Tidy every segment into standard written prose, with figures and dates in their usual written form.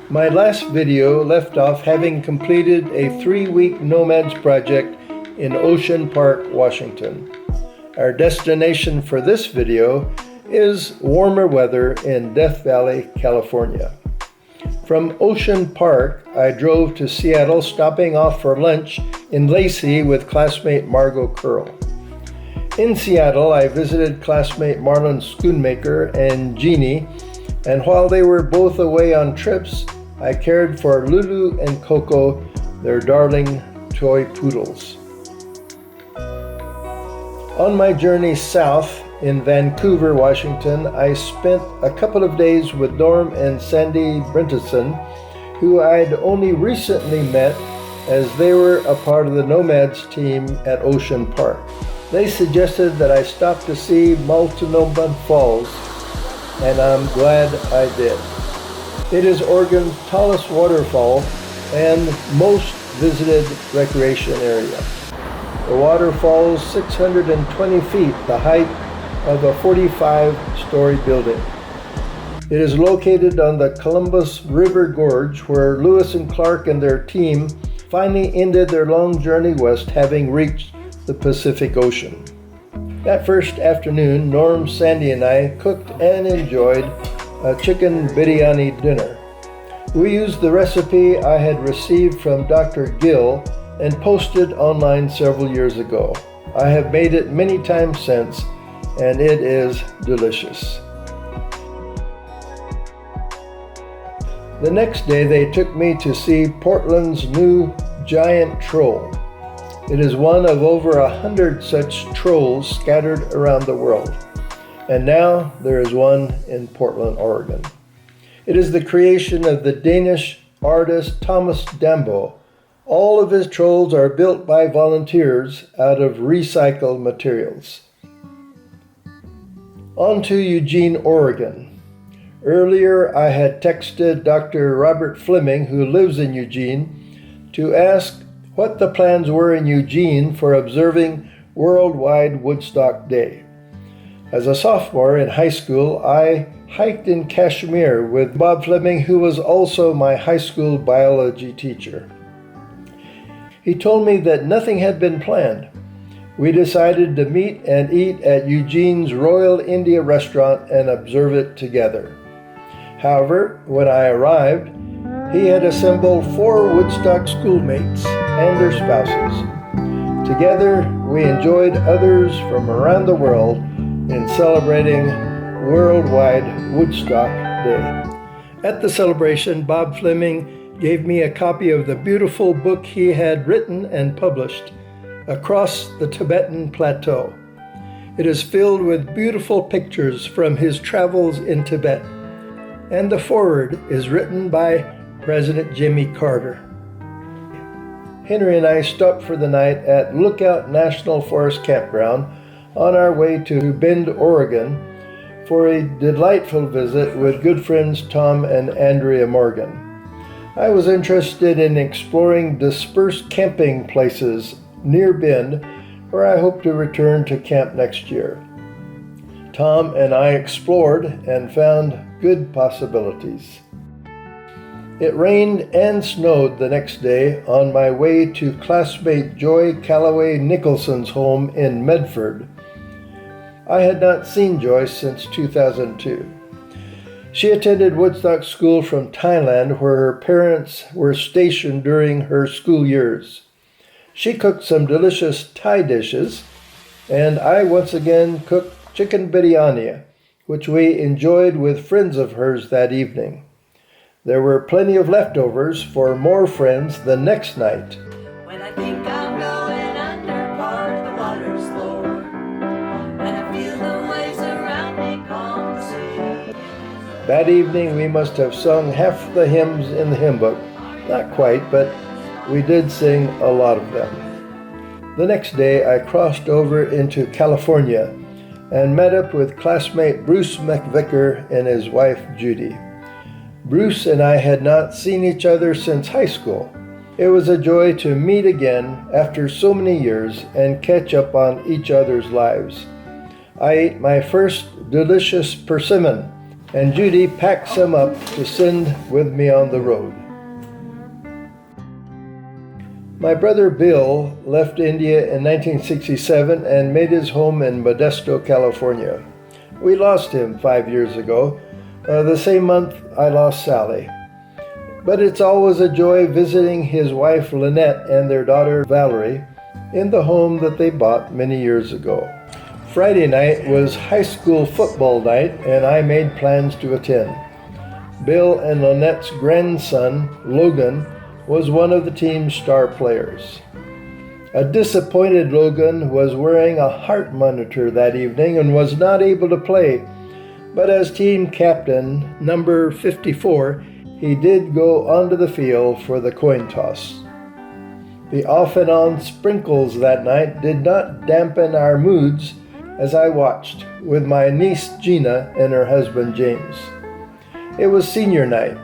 My last video left off having completed a 3-week NOMADS project in Ocean Park, Washington. Our destination for this video is warmer weather in Death Valley, California. From Ocean Park, I drove to Seattle, stopping off for lunch in Lacey with classmate Margot Curl. In Seattle, I visited classmate Marlon Schoonmaker and Jeannie, and while they were both away on trips, I cared for Lulu and Coco, their darling toy poodles. On my journey south in Vancouver, Washington, I spent a couple of days with Norm and Sandy Brinteson, who I'd only recently met as they were a part of the NOMADS team at Ocean Park. They suggested that I stop to see Multnomah Falls, and I'm glad I did. It is Oregon's tallest waterfall and most visited recreation area. The waterfall is 620 feet, the height of a 45-story building. It is located on the Columbus River Gorge, where Lewis and Clark and their team finally ended their long journey west, having reached the Pacific Ocean. That first afternoon, Norm, Sandy, and I cooked and enjoyed a chicken biryani dinner. We used the recipe I had received from Dr. Gill and posted online several years ago. I have made it many times since, and it is delicious. The next day they took me to see Portland's new giant troll. It is one of over 100 such trolls scattered around the world. And now there is one in Portland, Oregon. It is the creation of the Danish artist Thomas Dambo. All of his trolls are built by volunteers out of recycled materials. On to Eugene, Oregon. Earlier I had texted Dr. Robert Fleming, who lives in Eugene, to ask what the plans were in Eugene for observing Worldwide Woodstock Day. As a sophomore in high school, I hiked in Kashmir with Bob Fleming, who was also my high school biology teacher. He told me that nothing had been planned. We decided to meet and eat at Eugene's Royal India restaurant and observe it together. However, when I arrived, he had assembled 4 Woodstock schoolmates and their spouses. Together, we enjoyed others from around the world in celebrating Worldwide Woodstock Day. At the celebration, Bob Fleming gave me a copy of the beautiful book he had written and published, Across the Tibetan Plateau. It is filled with beautiful pictures from his travels in Tibet, and the foreword is written by President Jimmy Carter. Henry and I stopped for the night at Lookout National Forest Campground on our way to Bend, Oregon, for a delightful visit with good friends Tom and Andrea Morgan. I was interested in exploring dispersed camping places near Bend, where I hope to return to camp next year. Tom and I explored and found good possibilities. It rained and snowed the next day on my way to classmate Joy Calloway Nicholson's home in Medford. I had not seen Joyce since 2002. She attended Woodstock School from Thailand, where her parents were stationed during her school years. She cooked some delicious Thai dishes, and I once again cooked chicken biryani, which we enjoyed with friends of hers that evening. There were plenty of leftovers for more friends the next night. When I think I'm going under, part of the water's slow, and I feel the waves around me calm the sea. That evening we must have sung half the hymns in the hymn book. Not quite, but we did sing a lot of them. The next day I crossed over into California and met up with classmate Bruce McVicker and his wife Judy. Bruce and I had not seen each other since high school. It was a joy to meet again after so many years and catch up on each other's lives. I ate my first delicious persimmon, and Judy packed some up to send with me on the road. My brother Bill left India in 1967 and made his home in Modesto, California. We lost him 5 years ago. The same month I lost Sally. But it's always a joy visiting his wife Lynette and their daughter Valerie in the home that they bought many years ago. Friday night was high school football night, and I made plans to attend. Bill and Lynette's grandson, Logan, was one of the team's star players. A disappointed Logan was wearing a heart monitor that evening and was not able to play, but as team captain, number 54, he did go onto the field for the coin toss. The off-and-on sprinkles that night did not dampen our moods as I watched with my niece Gina and her husband James. It was senior night.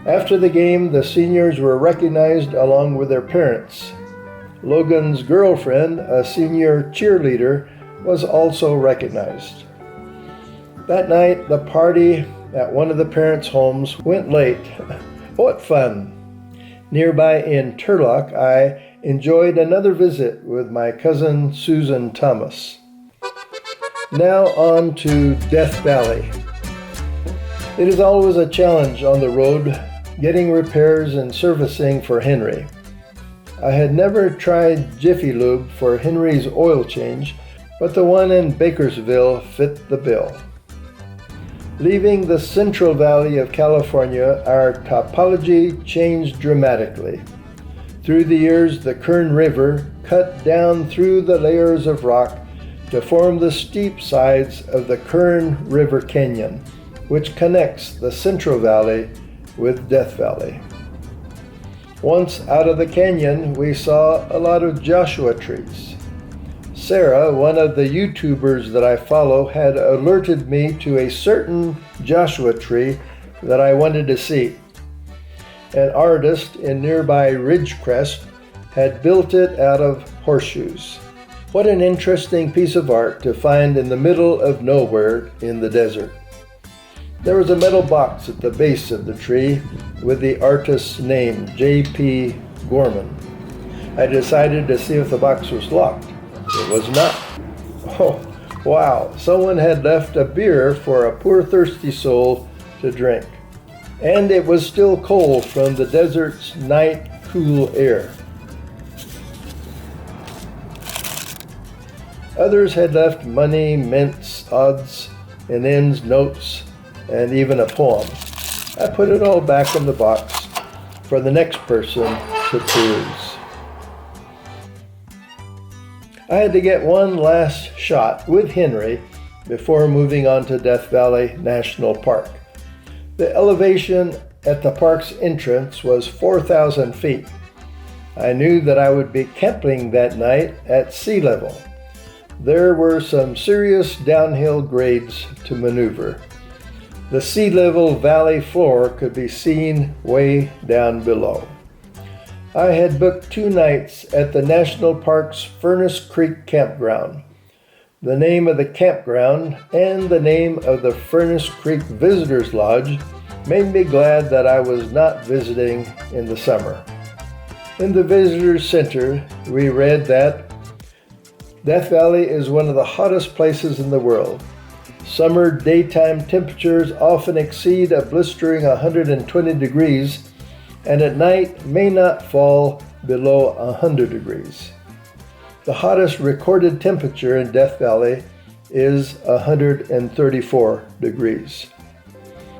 After the game, the seniors were recognized along with their parents. Logan's girlfriend, a senior cheerleader, was also recognized. That night, the party at one of the parents' homes went late. What fun! Nearby in Turlock, I enjoyed another visit with my cousin Susan Thomas. Now on to Death Valley. It is always a challenge on the road, getting repairs and servicing for Henry. I had never tried Jiffy Lube for Henry's oil change, but the one in Bakersville fit the bill. Leaving the Central Valley of California, our topology changed dramatically. Through the years, the Kern River cut down through the layers of rock to form the steep sides of the Kern River Canyon, which connects the Central Valley with Death Valley. Once out of the canyon, we saw a lot of Joshua trees. Sarah, one of the YouTubers that I follow, had alerted me to a certain Joshua tree that I wanted to see. An artist in nearby Ridgecrest had built it out of horseshoes. What an interesting piece of art to find in the middle of nowhere in the desert. There was a metal box at the base of the tree with the artist's name, J.P. Gorman. I decided to see if the box was locked. It was not. Oh, wow, someone had left a beer for a poor thirsty soul to drink. And it was still cold from the desert's night cool air. Others had left money, mints, odds and ends, notes, and even a poem. I put it all back in the box for the next person to peruse. I had to get one last shot with Henry before moving on to Death Valley National Park. The elevation at the park's entrance was 4,000 feet. I knew that I would be camping that night at sea level. There were some serious downhill grades to maneuver. The sea level valley floor could be seen way down below. I had booked 2 nights at the National Park's Furnace Creek Campground. The name of the campground and the name of the Furnace Creek Visitors Lodge made me glad that I was not visiting in the summer. In the Visitors Center, we read that Death Valley is one of the hottest places in the world. Summer daytime temperatures often exceed a blistering 120 degrees, and at night may not fall below 100 degrees. The hottest recorded temperature in Death Valley is 134 degrees.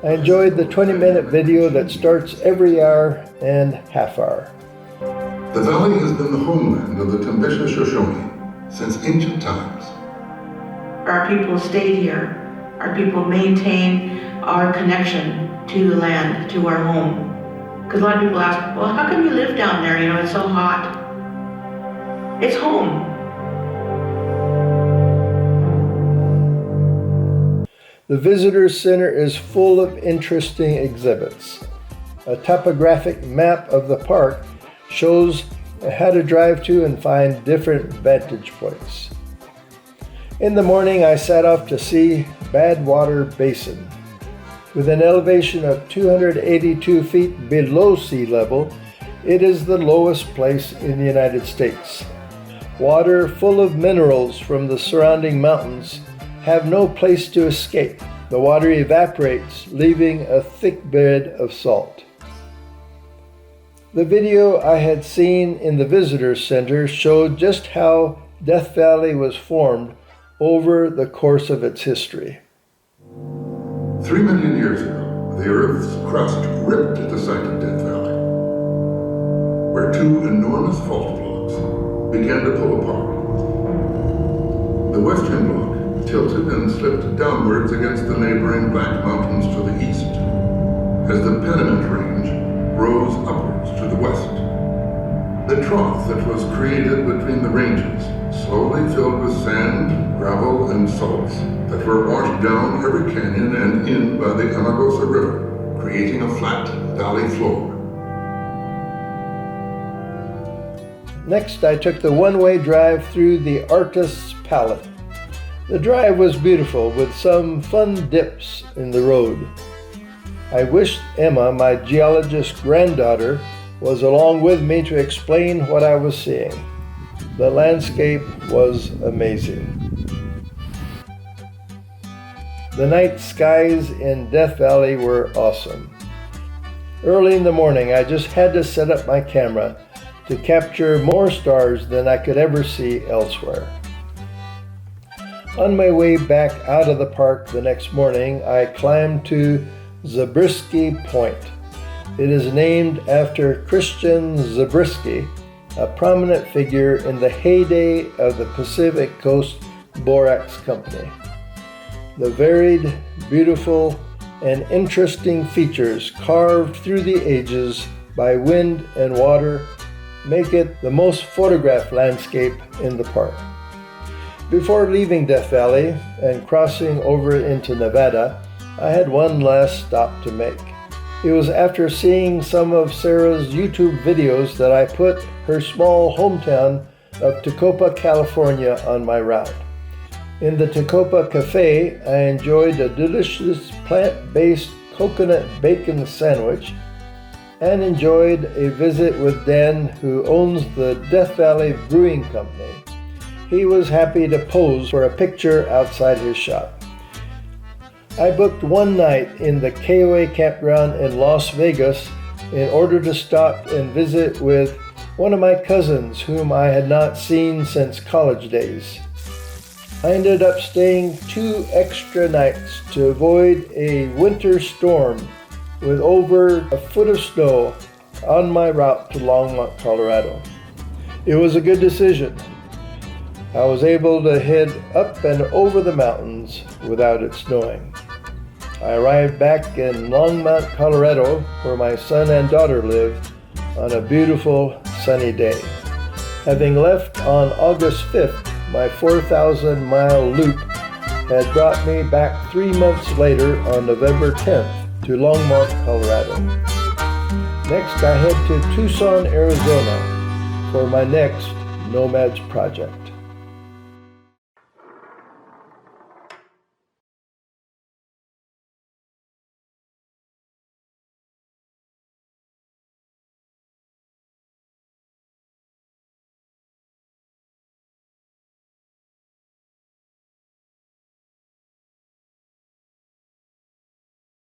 I enjoyed the 20-minute video that starts every hour and half hour. The valley has been the homeland of the Tembesha Shoshone since ancient times. Our people stayed here. Our people maintain our connection to the land, to our home. Because a lot of people ask, well, how come you live down there? You know, it's so hot. It's home. The Visitors Center is full of interesting exhibits. A topographic map of the park shows how to drive to and find different vantage points. In the morning, I set off to see Badwater Basin. With an elevation of 282 feet below sea level, it is the lowest place in the United States. Water full of minerals from the surrounding mountains have no place to escape. The water evaporates, leaving a thick bed of salt. The video I had seen in the visitor center showed just how Death Valley was formed over the course of its history. 3 million years ago, the Earth's crust ripped at the site of Death Valley, where two enormous fault blocks began to pull apart. The western block tilted and slipped downwards against the neighboring Black Mountains to the east, as the Pennant Range rose upwards to the west. The trough that was created between the ranges slowly filled with sand, gravel, and salts that were washed down every canyon and in by the Amagosa River, creating a flat valley floor. Next, I took the one-way drive through the Artist's Palette. The drive was beautiful, with some fun dips in the road. I wished Emma, my geologist granddaughter, was along with me to explain what I was seeing. The landscape was amazing. The night skies in Death Valley were awesome. Early in the morning, I just had to set up my camera to capture more stars than I could ever see elsewhere. On my way back out of the park the next morning, I climbed to Zabriskie Point. It is named after Christian Zabriskie, a prominent figure in the heyday of the Pacific Coast Borax Company. The varied, beautiful, and interesting features carved through the ages by wind and water make it the most photographed landscape in the park. Before leaving Death Valley and crossing over into Nevada, I had one last stop to make. It was after seeing some of Sarah's YouTube videos that I put her small hometown of Tecopa, California on my route. In the Tecopa Cafe, I enjoyed a delicious plant-based coconut bacon sandwich and enjoyed a visit with Dan, who owns the Death Valley Brewing Company. He was happy to pose for a picture outside his shop. I booked one night in the KOA campground in Las Vegas in order to stop and visit with one of my cousins whom I had not seen since college days. I ended up staying 2 extra nights to avoid a winter storm with over a foot of snow on my route to Longmont, Colorado. It was a good decision. I was able to head up and over the mountains without it snowing. I arrived back in Longmont, Colorado, where my son and daughter lived, on a beautiful sunny day. Having left on August 5th, my 4,000-mile loop had brought me back 3 months later on November 10th to Longmont, Colorado. Next, I head to Tucson, Arizona for my next NOMADS project.